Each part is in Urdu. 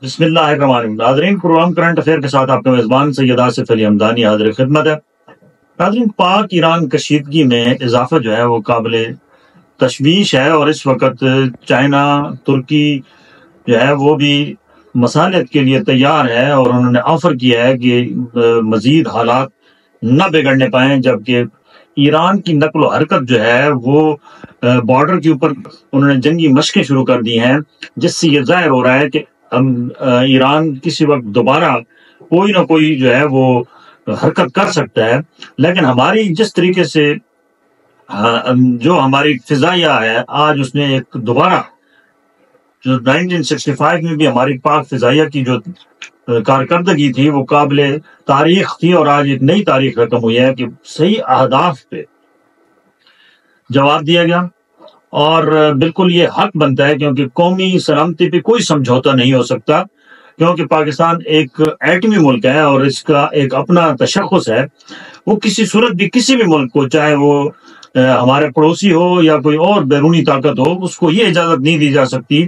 بسم اللہ الرحمن الرحیم۔ ناظرین، پروگرام کرنٹ افیئر کے ساتھ آپ کا میزبان سید آصف علی حمدانی حاضر خدمت ہے۔ ناظرین، پاک ایران کشیدگی میں اضافہ جو ہے وہ قابل تشویش ہے، اور اس وقت چائنا، ترکی جو ہے وہ بھی مصالحت کے لیے تیار ہے، اور انہوں نے آفر کیا ہے کہ مزید حالات نہ بگڑنے پائیں، جبکہ ایران کی نقل و حرکت جو ہے وہ بارڈر کے اوپر انہوں نے جنگی مشقیں شروع کر دی ہیں، جس سے یہ ظاہر ہو رہا ہے کہ ایران کسی وقت دوبارہ کوئی نہ کوئی جو ہے وہ حرکت کر سکتا ہے۔ لیکن ہماری جس طریقے سے جو ہماری فضائیہ ہے، آج اس نے ایک دوبارہ جو 1965 میں بھی ہماری پاک فضائیہ کی جو کارکردگی تھی وہ قابل تاریخ تھی، اور آج ایک نئی تاریخ رقم ہوئی ہے کہ صحیح اہداف پہ جواب دیا گیا، اور بالکل یہ حق بنتا ہے، کیونکہ قومی سلامتی پہ کوئی سمجھوتا نہیں ہو سکتا، کیونکہ پاکستان ایک ایٹمی ملک ہے اور اس کا ایک اپنا تشخص ہے۔ وہ کسی صورت بھی کسی بھی ملک کو، چاہے وہ ہمارے پڑوسی ہو یا کوئی اور بیرونی طاقت ہو، اس کو یہ اجازت نہیں دی جا سکتی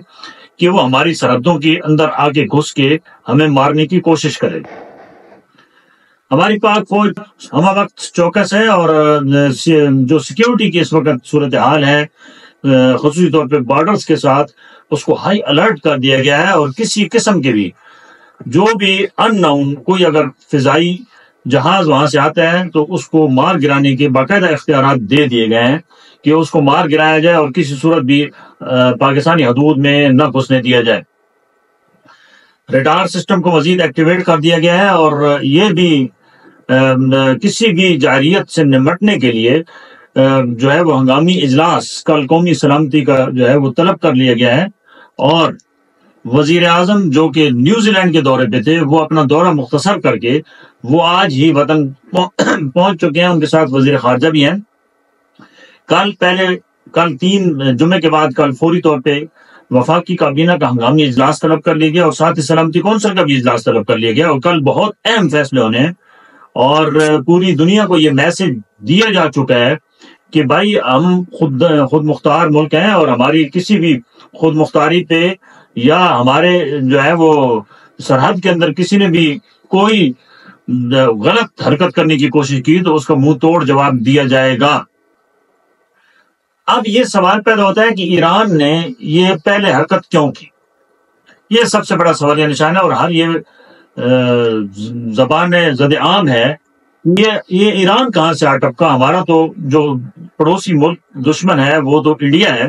کہ وہ ہماری سرحدوں کے اندر آ کے گھس کے ہمیں مارنے کی کوشش کرے۔ ہماری پاک فوج ہمہ وقت چوکس ہے، اور جو سیکیورٹی کی اس وقت صورتحال ہے خصوصی طور پہ بارڈرز کے ساتھ، اس کو ہائی الرٹ کر دیا گیا ہے، اور کسی قسم کے بھی جو بھی ان نون کوئی اگر فضائی جہاز وہاں سے آتا ہے تو اس کو مار گرانے کے باقاعدہ اختیارات دے دیے گئے ہیں کہ اس کو مار گرایا جائے اور کسی صورت بھی پاکستانی حدود میں نہ گھسنے دیا جائے۔ ریڈار سسٹم کو مزید ایکٹیویٹ کر دیا گیا ہے، اور یہ بھی کسی بھی جارحیت سے نمٹنے کے لیے جو ہے وہ ہنگامی اجلاس کل قومی سلامتی کا جو ہے وہ طلب کر لیا گیا ہے، اور وزیر اعظم جو کہ نیوزی لینڈ کے دورے پہ تھے، وہ اپنا دورہ مختصر کر کے وہ آج ہی وطن پہنچ چکے ہیں۔ ان کے ساتھ وزیر خارجہ بھی ہیں۔ کل 3 جمعے کے بعد کل فوری طور پہ وفاقی کابینہ کا ہنگامی اجلاس طلب کر لیا گیا، اور ساتھ ہی سلامتی کونسل کا بھی اجلاس طلب کر لیا گیا، اور کل بہت اہم فیصلے ہونے ہیں، اور پوری دنیا کو یہ میسج دیا جا چکا ہے کہ بھائی ہم خود مختار ملک ہیں، اور ہماری کسی بھی خود مختاری پہ یا ہمارے جو ہے وہ سرحد کے اندر کسی نے بھی کوئی غلط حرکت کرنے کی کوشش کی تو اس کا منہ توڑ جواب دیا جائے گا۔ اب یہ سوال پیدا ہوتا ہے کہ ایران نے یہ پہلے حرکت کیوں کی؟ یہ سب سے بڑا سوالیہ نشان ہے، اور ہر یہ زبان زد عام ہے، یہ ایران کہاں سے آ ٹپکا؟ ہمارا تو جو پڑوسی ملک دشمن ہے وہ تو انڈیا ہے،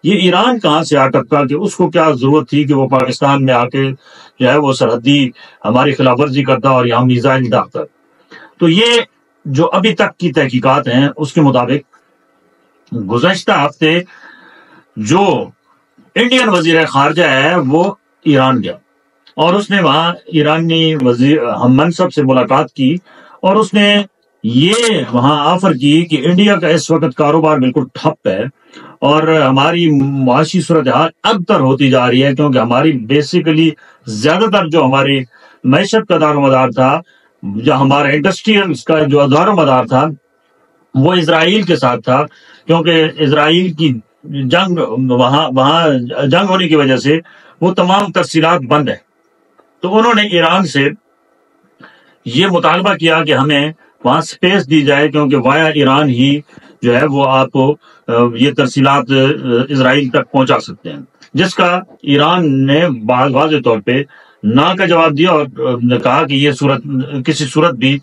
یہ ایران کہاں سے آ ٹپکا کہ اس کو کیا ضرورت تھی کہ وہ پاکستان میں آ کے جو ہے وہ سرحدی ہماری خلاف ورزی کرتا اور یہاں میزائل داغتا؟ تو یہ جو ابھی تک کی تحقیقات ہیں اس کے مطابق گزشتہ ہفتے جو انڈین وزیر خارجہ ہے وہ ایران گیا، اور اس نے وہاں ایرانی وزیر ہم منصب سے ملاقات کی، اور اس نے یہ وہاں آفر کی کہ انڈیا کا اس وقت کاروبار بالکل ٹھپ ہے، اور ہماری معاشی صورتحال ابتر ہوتی جا رہی ہے، کیونکہ ہماری بیسیکلی زیادہ تر جو ہماری معیشت کا دار و مدار تھا، جو ہمارا انڈسٹریل کا جو دار و مدار تھا وہ اسرائیل کے ساتھ تھا، کیونکہ اسرائیل کی جنگ وہاں جنگ ہونے کی وجہ سے وہ تمام ترسیلات بند ہیں۔ تو انہوں نے ایران سے یہ مطالبہ کیا کہ ہمیں وہاں سپیس دی جائے، کیونکہ وایا ایران ہی جو ہے وہ آپ کو یہ ترسیلات اسرائیل تک پہنچا سکتے ہیں، جس کا ایران نے واضح طور پہ نہ کا جواب دیا، اور کہا کہ یہ کسی صورت بھی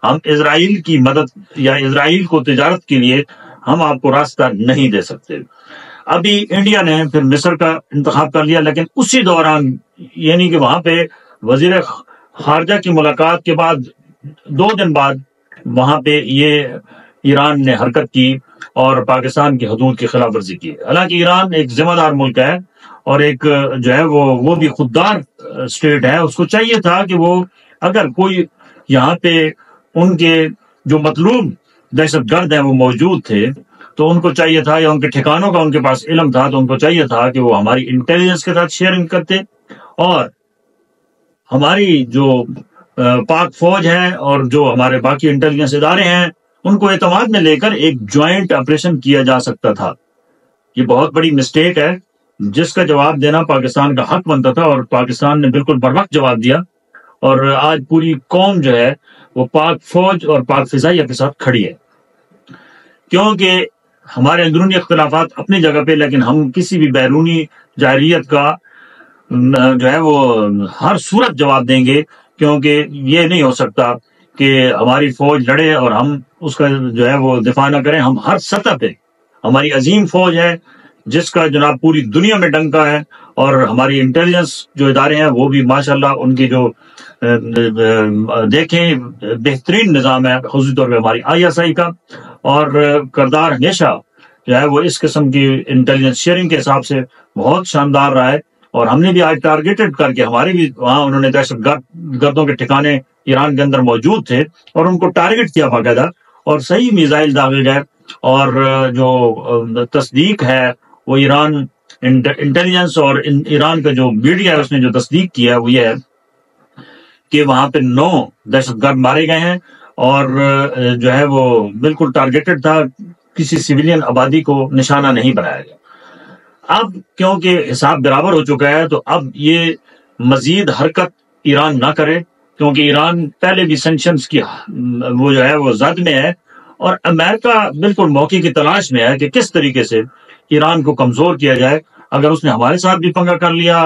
ہم اسرائیل کی مدد یا اسرائیل کو تجارت کے لیے ہم آپ کو راستہ نہیں دے سکتے۔ ابھی انڈیا نے پھر مصر کا انتخاب کر لیا، لیکن اسی دوران یعنی کہ وہاں پہ وزیر خارجہ کی ملاقات کے بعد 2 دن بعد وہاں پہ یہ ایران نے حرکت کی اور پاکستان کی حدود کی خلاف ورزی کی۔ حالانکہ ایران ایک ذمہ دار ملک ہے، اور ایک جو ہے وہ بھی خوددار اسٹیٹ ہے، اس کو چاہیے تھا کہ وہ اگر کوئی یہاں پہ ان کے جو مطلوب دہشت گرد ہیں وہ موجود تھے تو ان کو چاہیے تھا، یا ان کے ٹھکانوں کا ان کے پاس علم تھا تو ان کو چاہیے تھا کہ وہ ہماری انٹیلیجنس کے ساتھ شیئرنگ کرتے، اور ہماری جو پاک فوج ہے اور جو ہمارے باقی انٹیلیجنس ادارے ہیں ان کو اعتماد میں لے کر ایک جوائنٹ آپریشن کیا جا سکتا تھا۔ یہ بہت بڑی مسٹیک ہے جس کا جواب دینا پاکستان کا حق بنتا تھا، اور پاکستان نے بالکل بر وقت جواب دیا، اور آج پوری قوم جو ہے وہ پاک فوج اور پاک فضائیہ کے ساتھ کھڑی ہے، کیونکہ ہمارے اندرونی اختلافات اپنی جگہ پہ، لیکن ہم کسی بھی بیرونی جارحیت کا جو ہے وہ ہر صورت جواب دیں گے، کیونکہ یہ نہیں ہو سکتا کہ ہماری فوج لڑے اور ہم اس کا جو ہے وہ دفاع نہ کریں۔ ہم ہر سطح پہ، ہماری عظیم فوج ہے جس کا جناب پوری دنیا میں ڈنکا ہے، اور ہماری انٹیلیجنس جو ادارے ہیں وہ بھی ماشاءاللہ ان کی جو دیکھیں بہترین نظام ہے، خصوصی طور پہ ہماری ISI کا، اور کردار ہمیشہ جو ہے وہ اس قسم کی انٹیلیجنس شیئرنگ کے حساب سے بہت شاندار رہا ہے۔ اور ہم نے بھی آج ٹارگیٹڈ کر کے، ہمارے بھی وہاں انہوں نے دہشت گردوں کے ٹھکانے ایران کے اندر موجود تھے، اور ان کو ٹارگیٹ کیا باقاعدہ، اور صحیح میزائل داغے گئے، اور جو تصدیق ہے وہ ایران انٹیلیجنس اور ایران کا جو میڈیا ہے اس نے جو تصدیق کیا ہے وہ یہ ہے کہ وہاں پہ 9 دہشت گرد مارے گئے ہیں، اور جو ہے وہ بالکل ٹارگیٹڈ تھا، کسی سویلین آبادی کو نشانہ نہیں بنایا گیا۔ اب کیونکہ حساب برابر ہو چکا ہے، تو اب یہ مزید حرکت ایران نہ کرے، کیونکہ ایران پہلے بھی سینکشنز کی وہ جو ہے وہ زد میں ہے، اور امریکہ بالکل موقع کی تلاش میں ہے کہ کس طریقے سے ایران کو کمزور کیا جائے۔ اگر اس نے ہمارے ساتھ بھی پنگا کر لیا،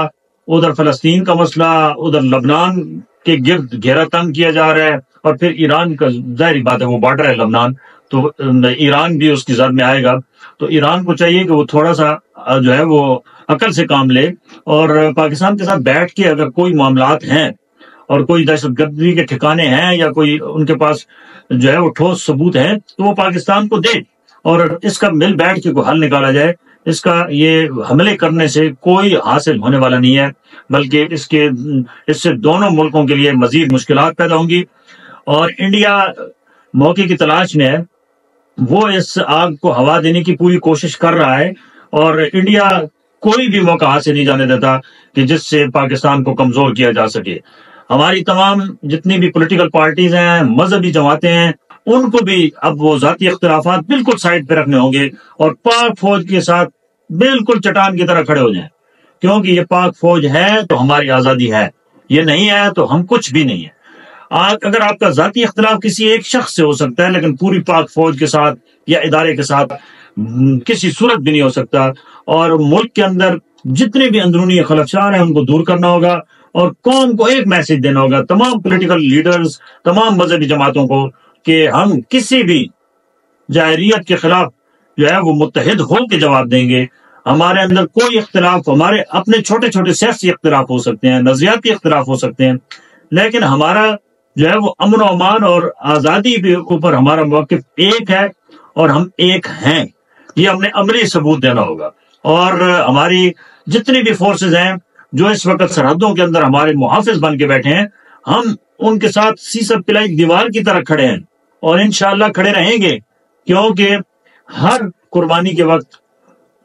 ادھر فلسطین کا مسئلہ، ادھر لبنان کے گرد گھیرا تنگ کیا جا رہا ہے، اور پھر ایران کا ظاہری بات ہے وہ بارڈر ہے لبنان، تو ایران بھی اس کی زد میں آئے گا۔ تو ایران کو چاہیے کہ وہ تھوڑا سا جو ہے وہ عقل سے کام لے، اور پاکستان کے ساتھ بیٹھ کے اگر کوئی معاملات ہیں اور کوئی دہشت گردی کے ٹھکانے ہیں یا کوئی ان کے پاس جو ہے وہ ٹھوس ثبوت ہیں تو وہ پاکستان کو دے، اور اس کا مل بیٹھ کے کوئی حل نکالا جائے۔ اس کا یہ حملے کرنے سے کوئی حاصل ہونے والا نہیں ہے، بلکہ اس سے دونوں ملکوں کے لیے مزید مشکلات پیدا ہوں گی، اور انڈیا موقع کی تلاش میں ہے، وہ اس آگ کو ہوا دینے کی پوری کوشش کر رہا ہے، اور انڈیا کوئی بھی موقع ہاتھ سے نہیں جانے دیتا کہ جس سے پاکستان کو کمزور کیا جا سکے۔ ہماری تمام جتنی بھی پولیٹیکل پارٹیز ہیں، مذہبی جماعتیں ہیں، ان کو بھی اب وہ ذاتی اختلافات بالکل سائڈ پہ رکھنے ہوں گے، اور پاک فوج کے ساتھ بالکل چٹان کی طرح کھڑے ہو جائیں، کیونکہ یہ پاک فوج ہے تو ہماری آزادی ہے، یہ نہیں ہے تو ہم کچھ بھی نہیں ہے۔ اگر آپ کا ذاتی اختلاف کسی ایک شخص سے ہو سکتا ہے، لیکن پوری پاک فوج کے ساتھ یا ادارے کے ساتھ کسی صورت بھی نہیں ہو سکتا، اور ملک کے اندر جتنے بھی اندرونی خلفشار ہیں ان کو دور کرنا ہوگا، اور قوم کو ایک میسج دینا ہوگا، تمام پولیٹیکل لیڈرز، تمام مذہبی جماعتوں کو، کہ ہم کسی بھی جاہریت کے خلاف جو ہے وہ متحد ہو کے جواب دیں گے۔ ہمارے اندر کوئی اختلاف، ہمارے اپنے چھوٹے چھوٹے سیاسی اختلاف ہو سکتے ہیں، نظریاتی اختلاف ہو سکتے ہیں، لیکن ہمارا جو ہے وہ امن و امان اور آزادی کے اوپر ہمارا موقف ایک ہے، اور ہم ایک ہیں، یہ ہم نے عملی ثبوت دینا ہوگا۔ اور ہماری جتنی بھی فورسز ہیں جو اس وقت سرحدوں کے اندر ہمارے محافظ بن کے بیٹھے ہیں، ہم ان کے ساتھ سیسر پلائی دیوار کی طرح کھڑے ہیں، اور انشاءاللہ کھڑے رہیں گے، کیونکہ ہر قربانی کے وقت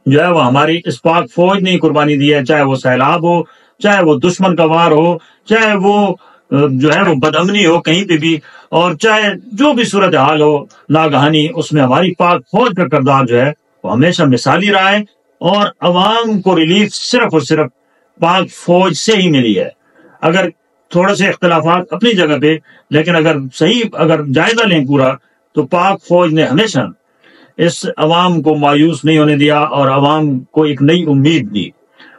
جو ہے وہ ہماری اس پاک فوج نے قربانی دی ہے، چاہے وہ سیلاب ہو، چاہے وہ دشمن کا وار ہو، چاہے وہ جو ہے وہ بدامنی ہو کہیں پہ بھی، اور چاہے جو بھی صورتحال ہو ناگہانی، اس میں ہماری پاک فوج کا کردار جو ہے وہ ہمیشہ مثالی رہا ہے، اور عوام کو ریلیف صرف اور صرف پاک فوج سے ہی ملی ہے۔ اگر تھوڑے سے اختلافات اپنی جگہ پہ، لیکن اگر جائزہ لیں پورا، تو پاک فوج نے ہمیشہ اس عوام کو مایوس نہیں ہونے دیا، اور عوام کو ایک نئی امید دی۔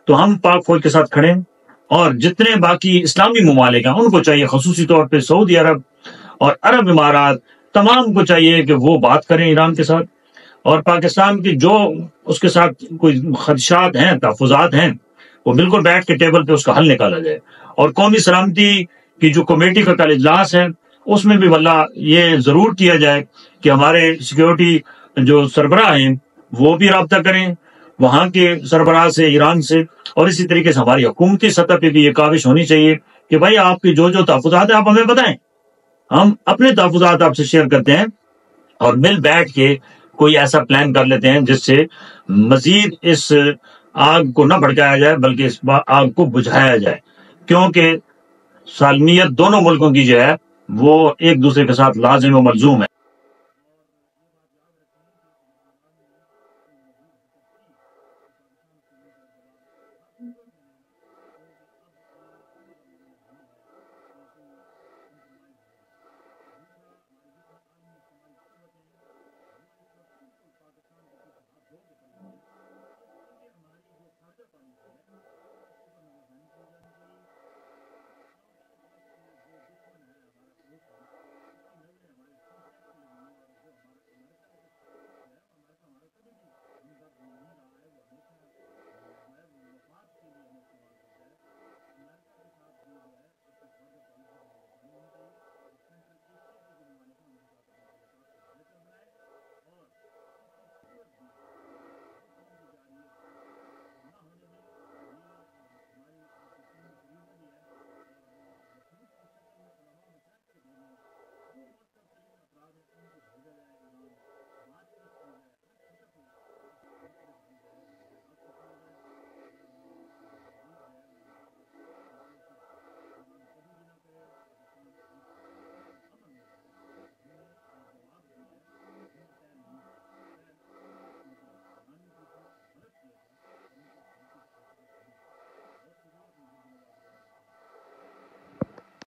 تو ہم پاک فوج کے ساتھ کھڑے ہیں، اور جتنے باقی اسلامی ممالک ہیں ان کو چاہیے، خصوصی طور پہ سعودی عرب اور عرب امارات، تمام کو چاہیے کہ وہ بات کریں ایران کے ساتھ، اور پاکستان کی جو اس کے ساتھ کوئی خدشات ہیں، تحفظات ہیں، وہ بالکل بیٹھ کے ٹیبل پہ اس کا حل نکالا جائے۔ اور قومی سلامتی کی جو کمیٹی کا کل اجلاس ہے، اس میں بھی واللہ یہ ضرور کیا جائے کہ ہمارے سیکیورٹی جو سربراہ ہیں وہ بھی رابطہ کریں وہاں کے سربراہ سے، ایران سے، اور اسی طریقے سے ہماری حکومتی سطح پہ بھی یہ کاوش ہونی چاہیے کہ بھائی آپ کی جو تحفظات ہیں آپ ہمیں بتائیں، ہم اپنے تحفظات آپ سے شیئر کرتے ہیں، اور مل بیٹھ کے کوئی ایسا پلان کر لیتے ہیں جس سے مزید اس آگ کو نہ بھڑکایا جائے بلکہ اس آگ کو بجھایا جائے، کیونکہ سالمیت دونوں ملکوں کی جو ہے وہ ایک دوسرے کے ساتھ لازم و ملزوم ہے۔